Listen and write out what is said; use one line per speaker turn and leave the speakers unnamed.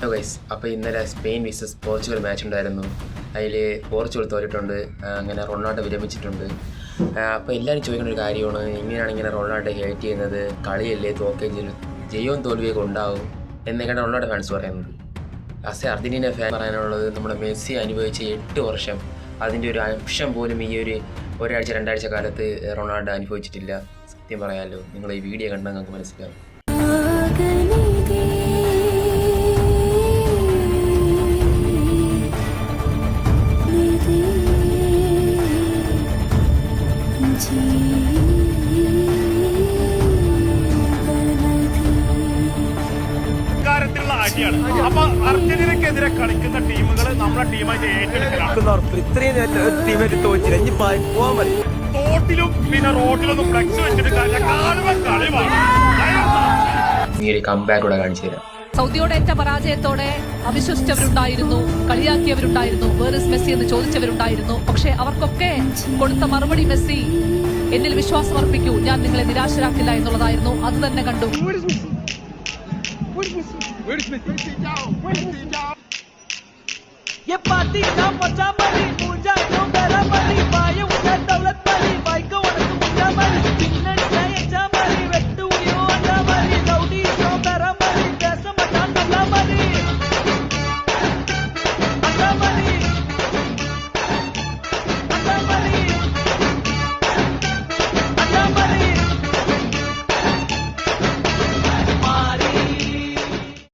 Hello guys, അപ്പോൾ ഇന്നലെ Spain visas Portugal match ഉണ്ടായിരുന്നു. അതിൽ പോർച്ചുഗൽ തോറ്റിട്ടുണ്ട്. അങ്ങനെ റൊണാൾഡോ വിരമിച്ചിട്ടുണ്ട്. അപ്പോൾ എല്ലാവരും ചോദിക്കുന്ന ഒരു കാര്യമാണ്, എങ്ങനെയാണ് ഇങ്ങനെ റൊണാൾഡോ ഹേറ്റ് ചെയ്യുന്നത്? കളിയല്ലേ, തോക്കുകയും ജയവും തോൽവിയൊക്കെ ഉണ്ടാവും എന്നൊക്കെയാണ് റൊണാൾഡോ ഫാൻസ് പറയുന്നത്. അർജന്റീന ഫാൻ പറയാനുള്ളത്, നമ്മുടെ മെസ്സി അനുഭവിച്ച 8 വർഷം അതിൻ്റെ ഒരു അംശം പോലും ഈ ഒരാഴ്ച 2 ആഴ്ച കാലത്ത് റൊണാൾഡോ അനുഭവിച്ചിട്ടില്ല. സത്യം പറയാമല്ലോ, നിങ്ങൾ ഈ വീഡിയോ കണ്ടാൽ നിങ്ങൾക്ക് മനസ്സിലാവും.
അടിയാണ്. അപ്പൊ അർജന്റീനക്കെതിരെ കളിക്കുന്ന ടീമുകൾ നമ്മളെ ടീമായിട്ട് ഏറ്റെടുക്കണം.
ഇത്രയും ടീമായിട്ട് തോറ്റില്ല, ഇനി പോവാൻ മതി.
തോട്ടിലും പിന്നെ റോഡിലൊന്നും ഫ്ലെക്സ് വെച്ചിട്ട് കളി
ഈ ഒരു കംബാക്ക് കാണിച്ചു തരാം.
സൗദിയോടെ ഏറ്റ പരാജയത്തോടെ അവിശ്വസിച്ചവരുണ്ടായിരുന്നു, കളിയാക്കിയവരുണ്ടായിരുന്നു, വേറെ മെസ്സി എന്ന് ചോദിച്ചവരുണ്ടായിരുന്നു. പക്ഷെ അവർക്കൊക്കെ കൊടുത്ത മറുപടി മെസ്സി, എന്നിൽ വിശ്വാസം അർപ്പിക്കൂ, ഞാൻ നിങ്ങളെ നിരാശരാക്കില്ല എന്നുള്ളതായിരുന്നു. അത് തന്നെ കണ്ടു.
ये पार्टी का मजा बड़ी पूजा